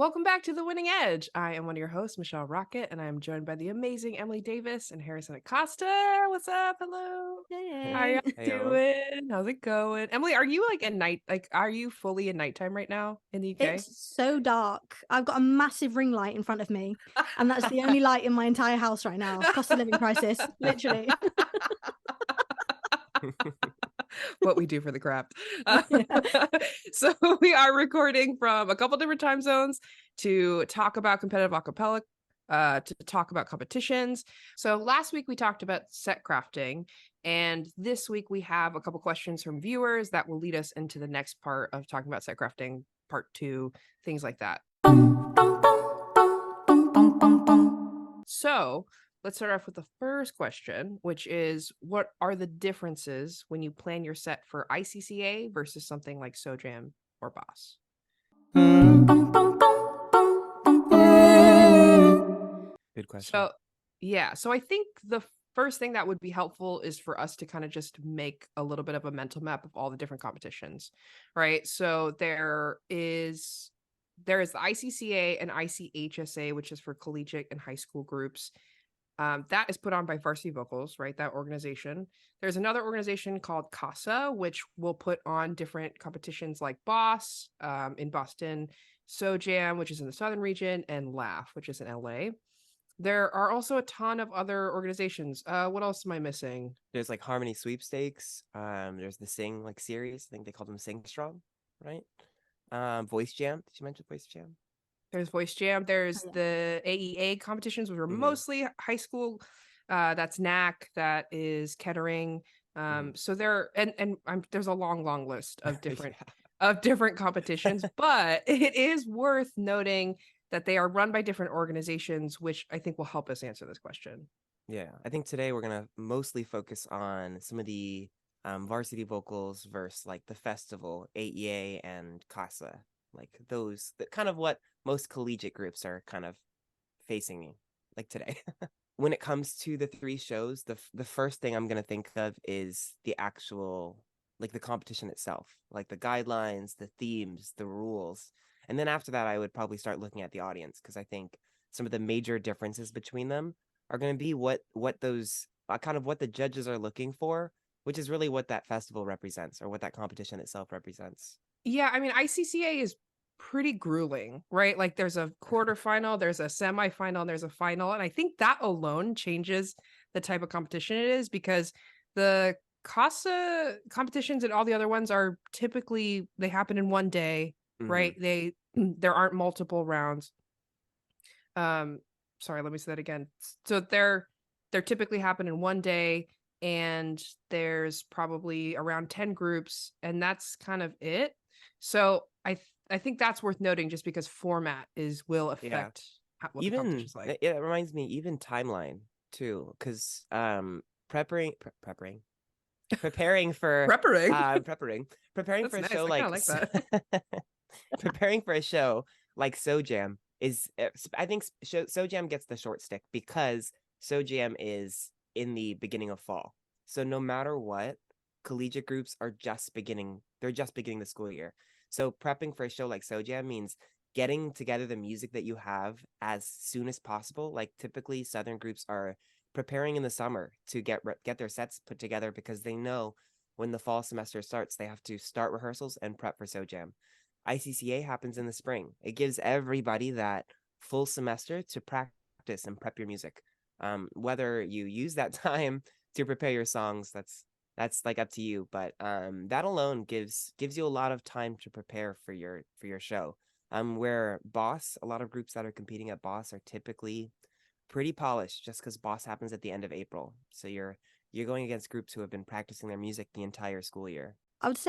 Welcome back to The Winning Edge. I am one of your hosts, Michelle Rocket, and I am joined by the amazing Emily Davis and Harrison Acosta. What's up? Hello. How Hey. y'all Heyo. doing? How's it going? Emily, are you like are you fully in nighttime right now in the UK? It's so dark. I've got a massive ring light in front of me, and that's the only light in my entire house right now. Cost of living crisis, literally. What we do for the craft. Yeah. So we are recording from a couple different time zones to talk about competitive acapella, to talk about competitions. So last week we talked about set crafting, and this week we have a couple questions from viewers that will lead us into the next part of talking about set crafting, part 2, things like that. So let's start off with the first question, which is what are the differences when you plan your set for ICCA versus something like SoJam or Boss? Good question. So, yeah. So I think the first thing that would be helpful is for us to kind of just make a little bit of a mental map of all the different competitions, right? So there is the ICCA and ICHSA, which is for collegiate and high school groups. That is put on by Varsity Vocals, right? That organization. There's another organization called CASA, which will put on different competitions like Boss in Boston, SoJam, which is in the southern region, and Laugh, which is in LA. There are also a ton of other organizations. What else am I missing? There's like Harmony Sweepstakes. There's the Sing series. I think they call them Sing Strong, right? Voice Jam. Did you mention Voice Jam? There's Voice Jam. There's Yeah. the AEA competitions, which are Mm-hmm. mostly high school. That's NAC. That is Kettering. So there's a long list of different Yeah. competitions, but it is worth noting that they are run by different organizations, which I think will help us answer this question. Yeah. I think today we're gonna mostly focus on some of the varsity vocals versus like the festival, AEA and CASA. Like those that kind of what most collegiate groups are kind of facing like today. When it comes to the three shows, the first thing I'm gonna think of is the actual like the competition itself, like the guidelines, the themes, the rules. And then after that, I would probably start looking at the audience because I think some of the major differences between them are going to be what those kind of what the judges are looking for, which is really what that festival represents or what that competition itself represents. Yeah, I mean, ICCA is pretty grueling, right? Like there's a quarterfinal, there's a semifinal, and there's a final. And I think that alone changes the type of competition it is because the CASA competitions and all the other ones are typically they happen in one day, Mm-hmm. right? There aren't multiple rounds. Um, sorry, let me say that again. So they're typically happen in one day, and there's probably around 10 groups, and that's kind of it. So I think that's worth noting just because format will Yeah. affect what the Even competition's like. it reminds me even timeline too, because preparing preparing preparing for Preparing. preparing preparing That's for a nice. show I kind like of like that. preparing for a show like SoJam is I think SoJam gets the short stick because SoJam is in the beginning of fall. So no matter what, collegiate groups are just beginning. They're just beginning the school year. So prepping for a show like SoJam means getting together the music that you have as soon as possible. Like typically Southern groups are preparing in the summer to get their sets put together because they know when the fall semester starts, they have to start rehearsals and prep for SoJam. ICCA happens in the spring. It gives everybody that full semester to practice and prep your music. Whether you use that time to prepare your songs, that's like up to you. But that alone gives you a lot of time to prepare for your show. Where Boss, a lot of groups that are competing at Boss are typically pretty polished, just because Boss happens at the end of April. So you're going against groups who have been practicing their music the entire school year. I was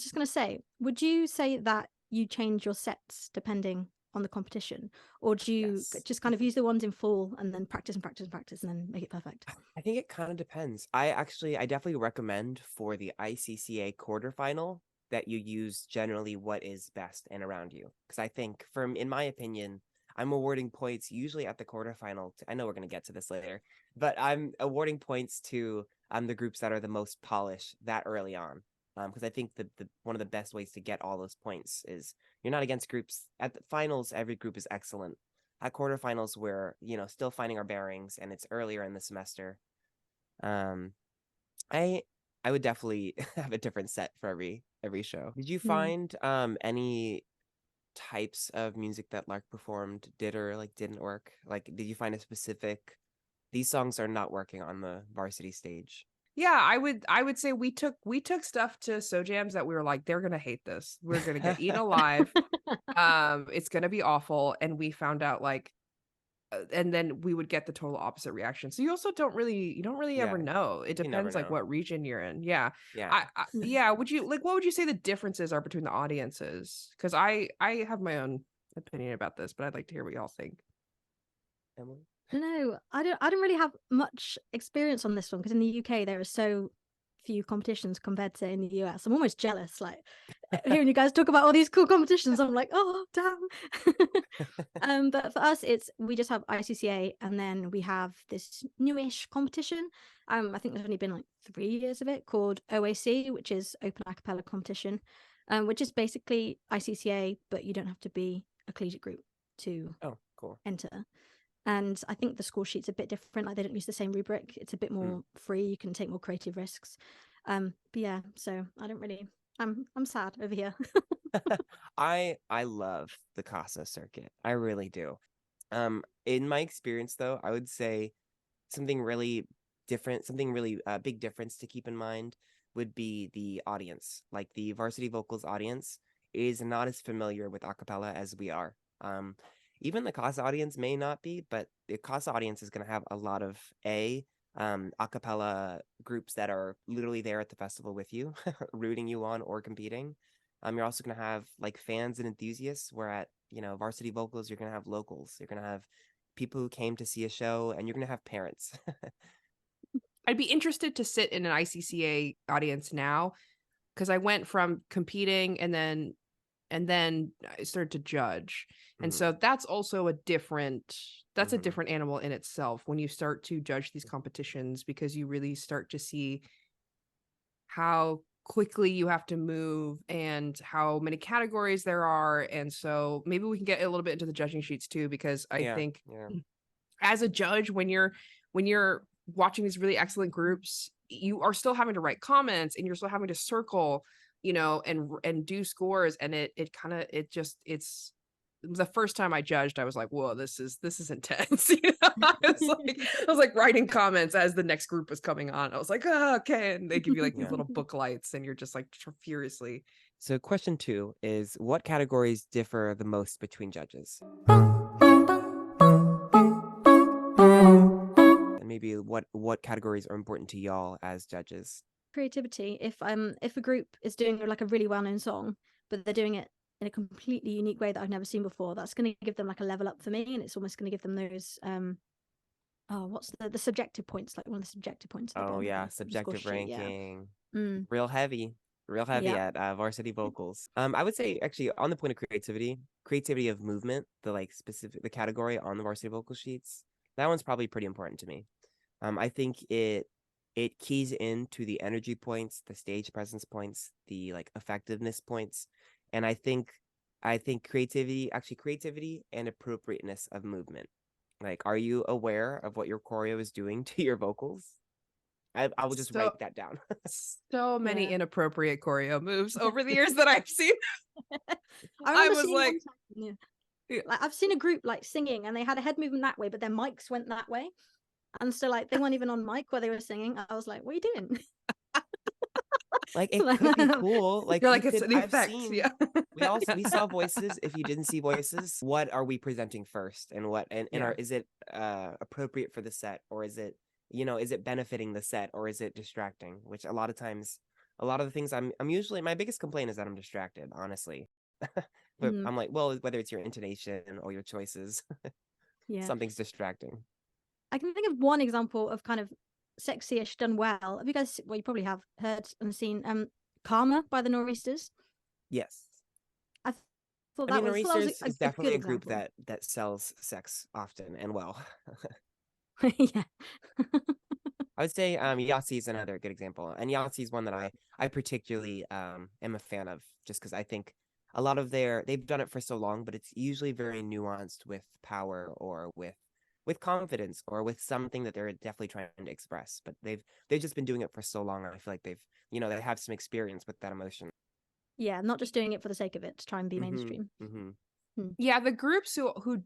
just going to say, would you say that you change your sets depending on the competition? Or do you Yes. just kind of use the ones in full and then practice and practice and practice and then make it perfect? I think it kind of depends. I definitely recommend for the ICCA quarterfinal that you use generally what is best and around you. Because I think, from in my opinion, I'm awarding points usually at the quarterfinal. I know we're going to get to this later, but I'm awarding points to the groups that are the most polished that early on. Because I think the one of the best ways to get all those points is you're not against groups. At the finals, every group is excellent. At quarterfinals, we're still finding our bearings, and it's earlier in the semester. Um, I I would definitely have a different set for every show. Did you find any types of music that Lark performed did or like didn't work? Like, did you find a specific these songs are not working on the varsity stage? Yeah, I would say we took stuff to SoJams that we were like, they're gonna hate this. We're gonna get eaten alive. It's gonna be awful. And we found out like and then we would get the total opposite reaction. So you don't really ever Yeah, know. It you never depends like know. what region you're in. Yeah. Yeah. Yeah, would you like what would you say the differences are between the audiences? Because I have my own opinion about this, but I'd like to hear what y'all think. Emily? No, I don't really have much experience on this one because in the UK there are so few competitions compared to in the US. I'm almost jealous, like hearing you guys talk about all these cool competitions. I'm like, oh damn. But for us, we just have ICCA, and then we have this newish competition. I think there's only been like 3 years of it, called OAC, which is Open Acapella Competition, which is basically ICCA, but you don't have to be a collegiate group to Oh, cool. enter. And I think the score sheet's a bit different. Like they don't use the same rubric. It's a bit more free. You can take more creative risks. But yeah, so I don't really. I'm sad over here. I love the Casa circuit. I really do. In my experience though, I would say something really different, something really big difference to keep in mind would be the audience. Like the varsity vocals audience is not as familiar with acapella as we are. Even the Casa audience may not be, but the Casa audience is going to have a lot of acapella groups that are literally there at the festival with you, rooting you on or competing. You're also going to have like fans and enthusiasts, where at varsity vocals you're going to have locals, you're going to have people who came to see a show, and you're going to have parents. I'd be interested to sit in an ICCA audience now because I went from competing and then I started to judge. And Mhm. so that's also a different that's a Mhm. different animal in itself when you start to judge these competitions because you really start to see how quickly you have to move and how many categories there are. And so maybe we can get a little bit into the judging sheets too, because I Yeah, think yeah. as a judge, when you're watching these really excellent groups, you are still having to write comments and you're still having to circle, and do scores. And it's the first time I judged, I was like, whoa, this is intense. I was like writing comments as the next group was coming on. I was like, oh, okay. And they give you like these Yeah. little book lights and you're just like furiously. So question 2 is, what categories differ the most between judges? And maybe what categories are important to y'all as judges? Creativity. If a group is doing like a really well-known song, but they're doing it in a completely unique way that I've never seen before, that's going to give them like a level up for me, and it's almost going to give them those what's the subjective points, like one of the subjective points at the Oh bottom yeah, of the score subjective sheet. Yeah. ranking. Mm. Real heavy. Real heavy Yeah. at varsity vocals. I would say actually on the point of creativity of movement, the like specific the category on the varsity vocal sheets, that one's probably pretty important to me. I think it keys into the energy points, the stage presence points, the like effectiveness points, and I think creativity and appropriateness of movement. Like, are you aware of what your choreo is doing to your vocals? I will just So write that down. so many Yeah. inappropriate choreo moves over the years that I've seen. I I remember was seeing like, one time, yeah. yeah. Like I've seen a group like singing and they had a head movement that way, but their mics went that way. And so like they weren't even on mic while they were singing. I was like, what are you doing? Like, it could be cool. Like, You're you like, it's could the I've effects. seen Yeah. we saw voices. If you didn't see voices, what are we presenting first, and what and Yeah. is it appropriate for the set, or is it is it benefiting the set, or is it distracting? Which a lot of times, a lot of the things I'm usually, my biggest complaint is that I'm distracted, honestly. But Mm, I'm like, well, whether it's your intonation or your choices, yeah. something's distracting. I can think of one example of kind of sexy-ish done well. Have you guys, well, you probably have heard and seen Karma by the Nor'easters. Yes. I thought I mean, that was Nor'easters is a good definitely a group example. that sells sex often and well. Yeah. I would say Yahtzee is another good example, and Yahtzee is one that I particularly am a fan of, just because I think a lot of they've done it for so long, but it's usually very nuanced with power or with confidence or with something that they're definitely trying to express. But they've just been doing it for so long, and I feel like they have some experience with that emotion. Yeah, not just doing it for the sake of it to try and be Mhm, mainstream. mhm. Yeah, the groups who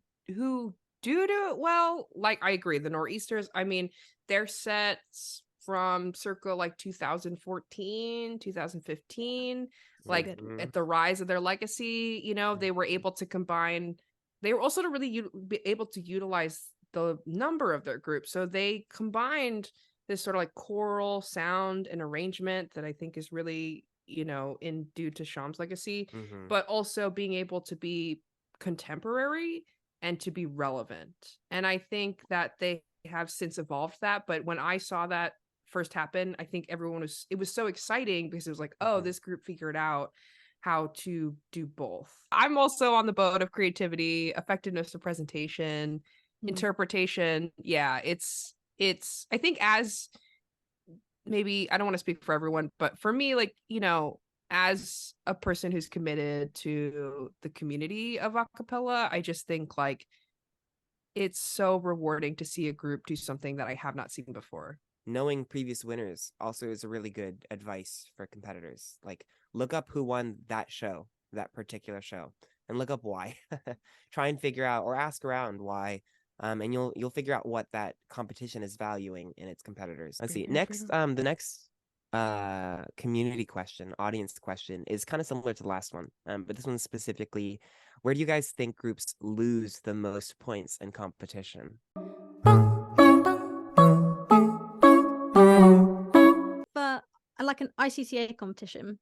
do it well, like I agree, the Nor'easters, I mean, their sets from circa like 2014, 2015, like good. Mhm. at the rise of their legacy, they were able to combine, they were also to really be able to utilize the number of their groups. So they combined this sort of like choral sound and arrangement that I think is really, in due to Sham's legacy, Mhm. but also being able to be contemporary and to be relevant. And I think that they have since evolved that. But when I saw that first happen, I think it was so exciting because it was like, oh, Mhm. this group figured out how to do both. I'm also on the boat of creativity, effectiveness of presentation, interpretation. Yeah, I think as maybe I don't want to speak for everyone, but for me, like, as a person who's committed to the community of acapella, I just think like it's so rewarding to see a group do something that I have not seen before. Knowing previous winners also is a really good advice for competitors. Like, look up who won that particular show, and look up why. Try and figure out or ask around why, and you'll figure out what that competition is valuing in its competitors. Let's see. Next, the next community question, audience question, is kind of similar to the last one, but this one's specifically, where do you guys think groups lose the most points in competition? For like an ICCA competition,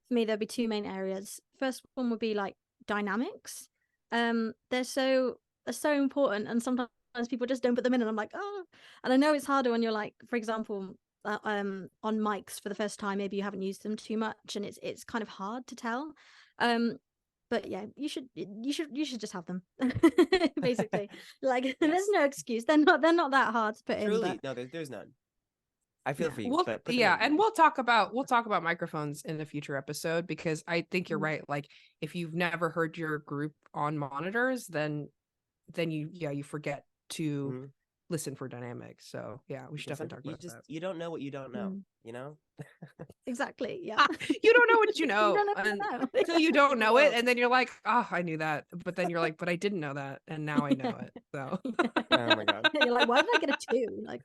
for me, there'd be two main areas. First one would be like dynamics. They're so important, and sometimes people just don't put them in, and I'm like, oh. And I know it's harder when you're like, for example, on mics for the first time, maybe you haven't used them too much, and it's kind of hard to tell. But yeah, you should just have them. Basically, like there's no excuse. They're not that hard to put in. Truly, But no, there's none. I feel Yeah. for you, Well, but put them yeah, in. and we'll talk about microphones in a future episode, because I think you're Mm. right. Like if you've never heard your group on monitors, then you forget to Mhm. listen for dynamics. So yeah, we should Listen, definitely talk about that. you don't know what you don't know, Mm. you know? Exactly. Yeah. You don't know what you You know don't know what you know. until you don't know it, No. and then you're like, oh, I knew that, but then you're like, but I didn't know that, and now I know it. So Oh my God. You're like, why did I get a 2? Like,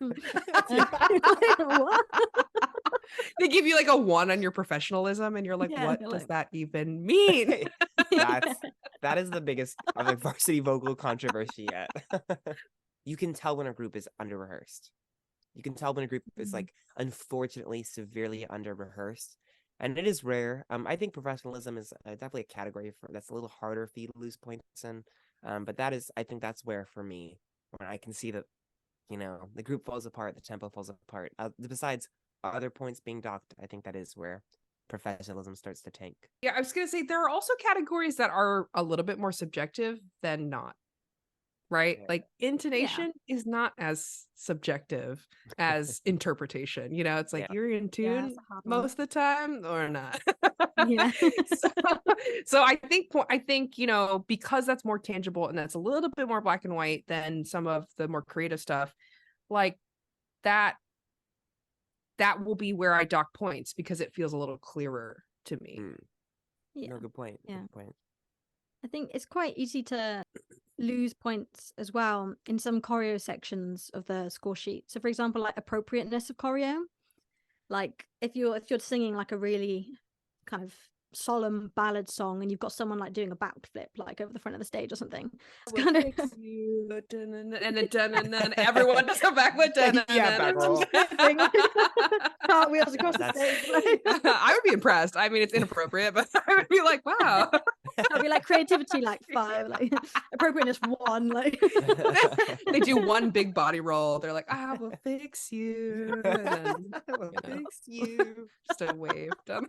Yeah. what? they give you like a 1 on your professionalism, and you're like, Yeah, what you're does like- that even mean? That is the biggest varsity vocal controversy yet. You can tell when a group is under rehearsed. You can tell when a group is like unfortunately severely under rehearsed, and it is rare. I think professionalism is definitely a category that's a little harder for you to lose points in. But I think that's where for me, when I can see that, the group falls apart, the tempo falls apart. Besides other points being docked, I think that is where professionalism starts to tank. Yeah, I was gonna say there are also categories that are a little bit more subjective than not. Right? Yeah. Like intonation is not as subjective as interpretation. It's like Yeah. you're in Yeah, tune it's a hard one. most of the time or not. Yeah. so I think because that's more tangible and that's a little bit more black and white than some of the more creative stuff, like that will be where I dock points, because it feels a little clearer to me. Yeah. No, good point. Yeah. Good point. I think it's quite easy to lose points as well in some choreo sections of the score sheet. So, for example, like appropriateness of choreo. Like if you're singing like a really kind of solemn ballad song and you've got someone like doing a backflip like over the front of the stage or something, it's kind of and then everyone does a backflip. Yeah, back roll. cartwheels across the That's- stage. I would be impressed. I mean, it's inappropriate, but I would be like, wow. That'd be like creativity like 5, like appropriateness 1, like They do one big body roll. They're like, I will fix you. And then, I will fix you. just a wave. Done.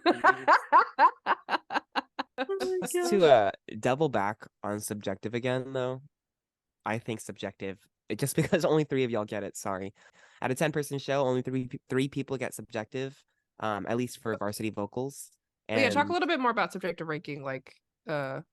Oh my Just God. to double back on subjective again, though, I think subjective, just because only 3 of y'all get it, sorry. at a 10-person show, only three people get subjective, at least for varsity vocals. But yeah, talk a And little bit more about subjective ranking, like I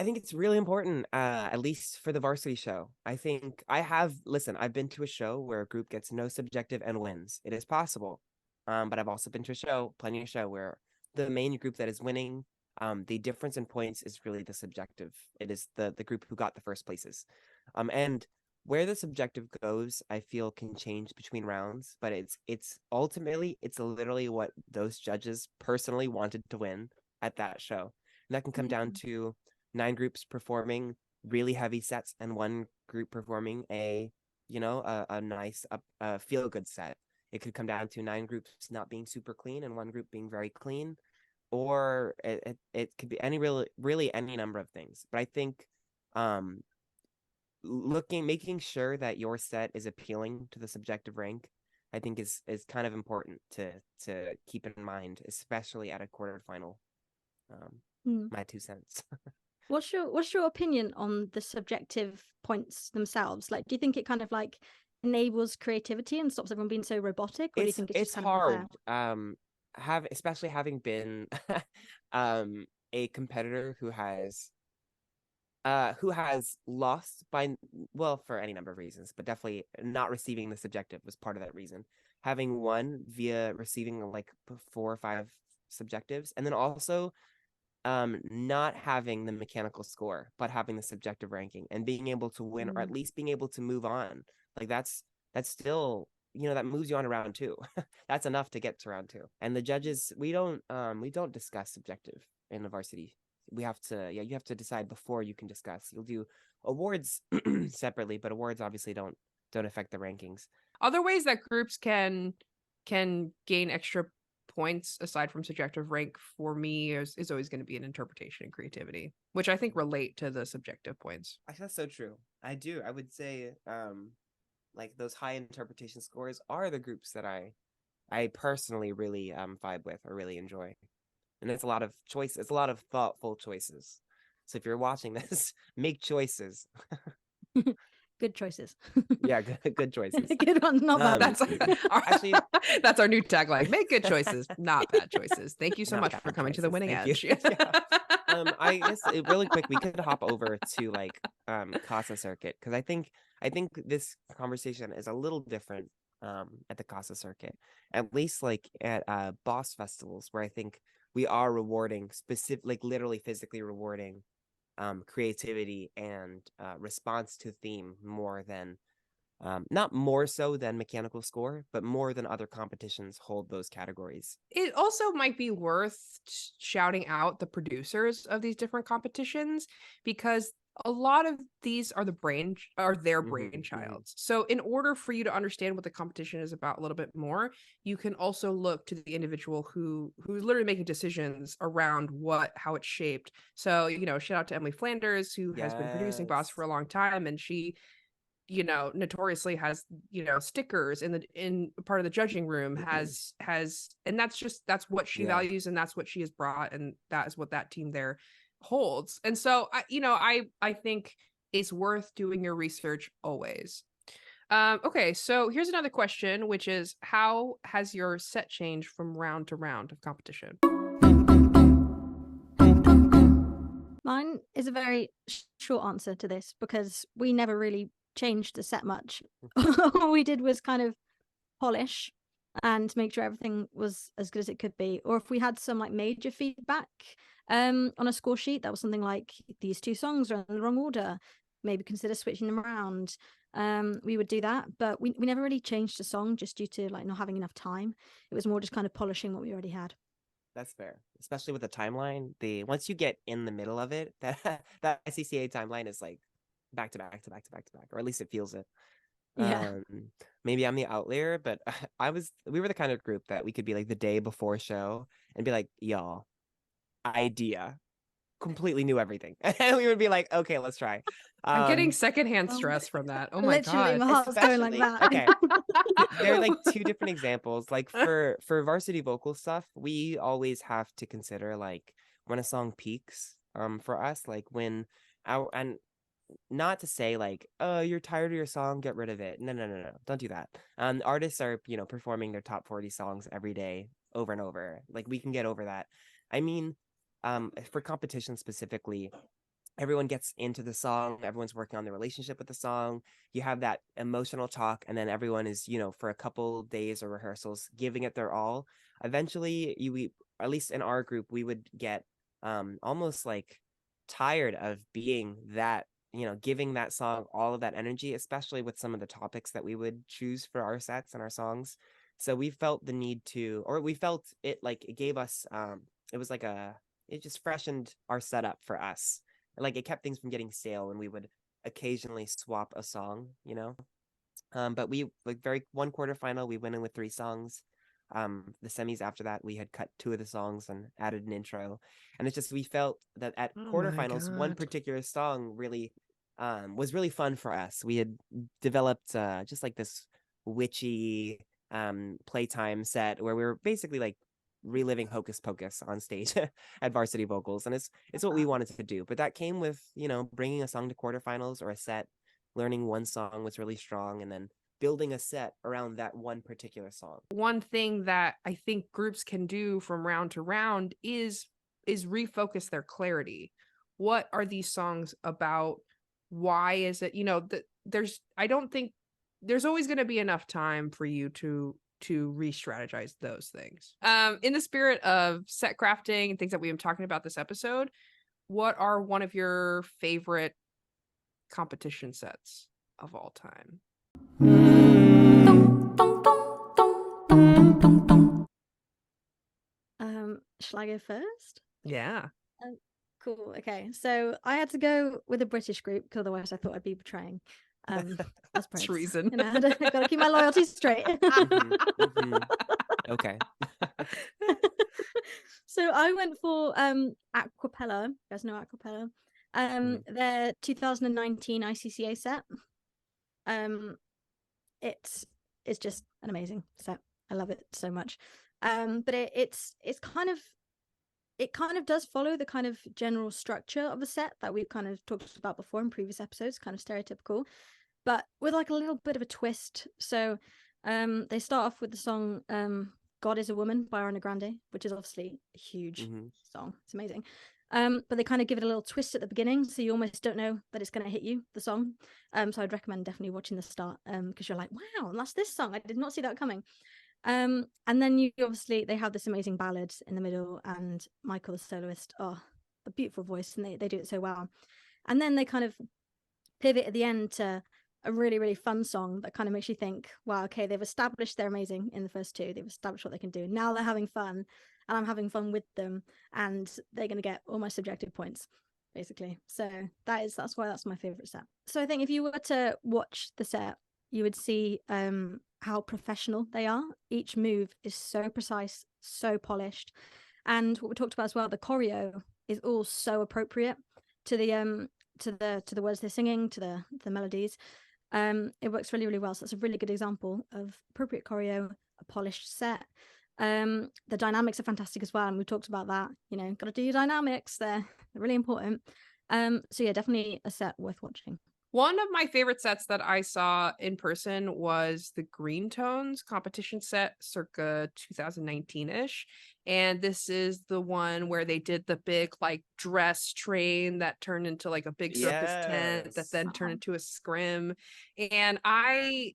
think it's really important, at least for the varsity show. I think I've been to a show where a group gets no subjective and wins. It is possible. But I've also been to plenty of show where the main group that is winning, the difference in points is really the subjective. It is the group who got the first places. And where the subjective goes, I feel can change between rounds, but it's ultimately it's literally what those judges personally wanted to win at that show. And that can come down to 9 groups performing really heavy sets and one group performing a nice feel good set. It could come down to 9 groups not being super clean and one group being very clean, or it could be really any number of things. But I think making sure that your set is appealing to the subjective rank, I think is kind of important to keep in mind, especially at a quarterfinal. My 2 cents. What's your opinion on the subjective points themselves? Like, do you think it kind of like enables creativity and stops everyone being so robotic, or do you think it's just kind hard. of unfair? Especially having been a competitor who has lost for any number of reasons, but definitely not receiving the subjective was part of that reason. Having won via receiving like 4 or 5 subjectives, and then also not having the mechanical score but having the subjective ranking and being able to win, or at least being able to move on, like that's still, that moves you on to round 2. That's enough to get to round 2. And the judges, we don't discuss subjective in the varsity. We have to you have to decide before you can discuss. You'll do awards separately, but awards obviously don't affect the rankings. other ways that groups can gain extra points aside from subjective rank for me is always going to be an interpretation and creativity, which I think relate to the subjective points. That's so true. I would say like those high interpretation scores are the groups that I personally really vibe with or really enjoy. And it's a lot of choice. It's a lot of thoughtful choices. So if you're watching this, make choices. Good choices. Yeah, good choices. Good one, not bad. That's actually, that's our new tagline: make good choices, not bad choices. Thank you so Not much bad for coming to the choices. winning Thank edge. you. Yeah. I guess really quick we could hop over to like Casa Circuit, because I think this conversation is a little different at the Casa Circuit, at least like at boss festivals, where I think we are rewarding like literally physically rewarding creativity and response to theme more than not more so than mechanical score, but more than other competitions hold those categories. It also might be worth shouting out the producers of these different competitions, because a lot of these are their brainchilds. So in order for you to understand what the competition is about a little bit more, you can also look to the individual who's literally making decisions around how it's shaped. So, shout out to Emily Flanders, who has been producing Boss for a long time, and she notoriously has stickers in part of the judging room, has and that's what she values, and that's what she has brought, and that is what that team there holds. And so I think it's worth doing your research always. Okay, so here's another question, which is, how has your set changed from round to round of competition? Mine is a very short answer to this, because we never really changed the set much. All we did was kind of polish and make sure everything was as good as it could be. Or if we had some like major feedback on a score sheet, that was something like, these 2 songs are in the wrong order, maybe consider switching them around, we would do that. But we never really changed the song, just due to like not having enough time. It was more just kind of polishing what we already had. That's fair, especially with the timeline. Once you get in the middle of it, that ICCA timeline is like back to back to back to back to back, or at least it feels it. Yeah. Maybe I'm the outlier, but we were the kind of group that we could be like the day before show and be like, y'all, idea, completely knew everything. And we would be like, okay, let's try. I'm getting secondhand stress from that. Oh my Literally, god. my heart's going like that. Okay. There are like 2 different examples. Like for varsity vocal stuff, we always have to consider like when a song peaks for us, like when not to say like, oh, you're tired of your song, get rid of it. No, don't do that. Artists are, performing their top 40 songs every day over and over. Like, we can get over that. I mean, for competition specifically, everyone gets into the song, everyone's working on the relationship with the song. You have that emotional talk, and then everyone is, for a couple days or rehearsals, giving it their all. Eventually, at least in our group, we would get almost like tired of being that, giving that song all of that energy, especially with some of the topics that we would choose for our sets and our songs. So we felt the need to, or we felt it like it gave us, it was like it just freshened our setup for us. Like, it kept things from getting stale, and we would occasionally swap a song. But we, like, one quarterfinal, we went in with 3 songs. The semis after that, we had cut 2 of the songs and added an intro. And it's just, we felt that at Oh my quarterfinals, one God. particular song really was really fun for us. We had developed just like this witchy playtime set where we were basically like reliving Hocus Pocus on stage at Varsity Vocals, and it's what we wanted to do. But that came with, bringing a song to quarterfinals or a set, learning one song was really strong, and then building a set around that one particular song. One thing that I think groups can do from round to round is refocus their clarity. What are these songs about? Why is it, I don't think there's always going to be enough time for you to re-strategize those things. In the spirit of set crafting and things that we've been talking about this episode, what are one of your favorite competition sets of all time? Shall I go first? Yeah. Cool. Okay. So I had to go with a British group because otherwise I thought I'd be betraying. That's treason. I gotta keep my loyalties straight. Okay. So I went for Aquapella. You guys know Aquapella. Their 2019 ICCA set. It's just an amazing set. I love it so much. But it's kind of does follow the kind of general structure of a set that we've kind of talked about before in previous episodes, kind of stereotypical, but with like a little bit of a twist. So they start off with the song God is a Woman by Ariana Grande, which is obviously a huge song. It's amazing. But they kind of give it a little twist at the beginning, so you almost don't know that it's going to hit you, the song. So I'd recommend definitely watching the start, because you're like, wow, and that's this song. I did not see that coming. And then you obviously, they have this amazing ballad in the middle, and Michael, the soloist, a beautiful voice, and they do it so well. And then they kind of pivot at the end to a really, really fun song that kind of makes you think, wow, okay, they've established they're amazing in the first 2. They've established what they can do. Now they're having fun, and I'm having fun with them, and they're going to get all my subjective points, basically. So that's why that's my favorite set. So I think if you were to watch the set, you would see how professional they are. Each move is so precise, so polished. And what we talked about as well, the choreo is all so appropriate to the to the words they're singing, to the melodies. It works really, really well. So it's a really good example of appropriate choreo, a polished set. The dynamics are fantastic as well, and we talked about that. Got to do your dynamics. They're really important. So yeah, definitely a set worth watching. One of my favorite sets that I saw in person was the Green Tones competition set circa 2019-ish. And this is the one where they did the big like dress train that turned into like a big circus tent that then turned into a scrim. And I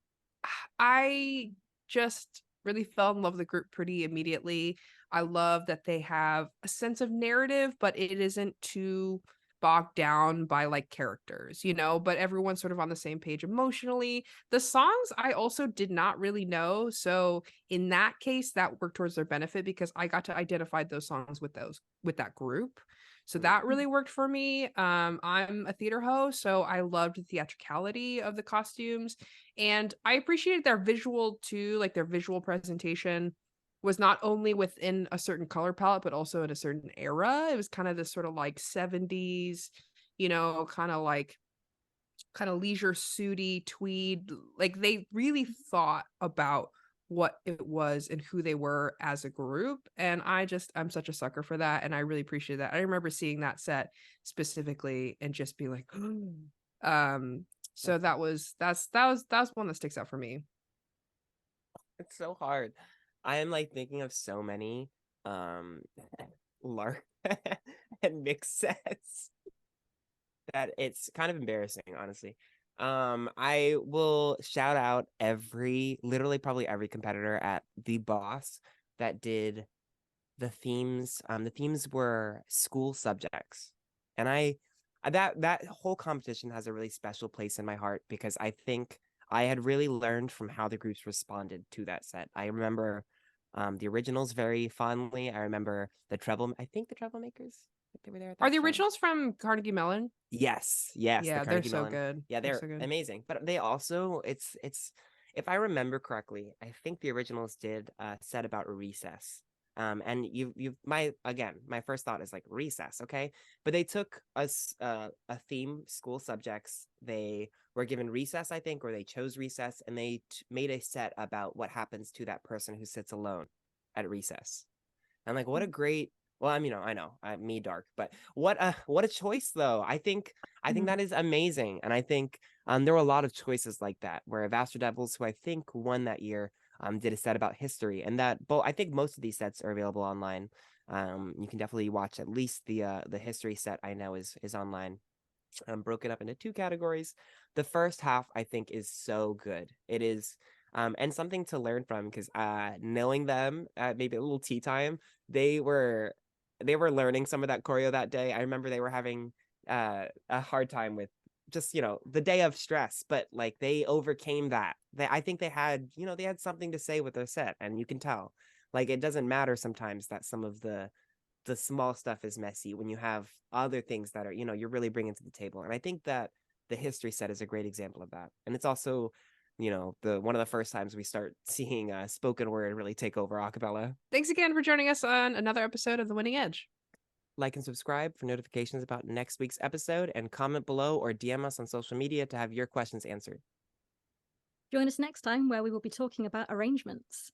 just really fell in love with the group pretty immediately. I love that they have a sense of narrative, but it isn't too bogged down by like characters, but everyone's sort of on the same page emotionally. The songs I also did not really know, so in that case that worked towards their benefit because I got to identify those songs with that group, so that really worked for me. I'm a theater host, so I loved the theatricality of the costumes, and I appreciated their visual too, like their visual presentation was not only within a certain color palette, but also in a certain era. It was kind of this sort of like 70s, kind of leisure suity tweed. Like they really thought about what it was and who they were as a group. And I'm such a sucker for that. And I really appreciate that. I remember seeing that set specifically and just being like, oh, So that was one that sticks out for me. It's so hard. I am like thinking of so many um lark and mix sets that it's kind of embarrassing, honestly. I will shout out literally probably every competitor at The Boss that did the themes. The themes were school subjects, and that whole competition has a really special place in my heart because I think I had really learned from how the groups responded to that set. I remember the originals very fondly. I remember I think the Troublemakers, I think they were there at Are that the show. originals from Carnegie Mellon? Yes, the Yeah, they're Carnegie so Mellon. good. Yeah, They're they're so good. amazing. But they also, it's if I remember correctly, I think the originals did a set about recess. And my first thought is like recess, okay? But they took us a theme, school subjects. They were given recess, I think, or they chose recess, and they made a set about what happens to that person who sits alone at recess. I'm like, what a great. Well, I mean, I know, me dark, but what a choice though. I think that is amazing, and I think there were a lot of choices like that. Where Vaster Devils, who I think won that year, did a set about history, and I think most of these sets are available online. You can definitely watch at least the history set. I know is online. Broken up into two categories. The first half, I think, is so good. It is, and something to learn from because knowing them at maybe a little tea time, they were learning some of that choreo that day. I remember they were having a hard time with just the day of stress, but like they overcame that. I think they had something to say with their set, and you can tell. Like it doesn't matter sometimes that some of the small stuff is messy when you have other things that are you're really bringing to the table, and I think that the history set is a great example of that. And it's also the one of the first times we start seeing spoken word really take over acapella. Thanks again for joining us on another episode of The Winning Edge. Like and subscribe for notifications about next week's episode, and comment below or DM us on social media to have your questions answered. Join us next time where we will be talking about arrangements.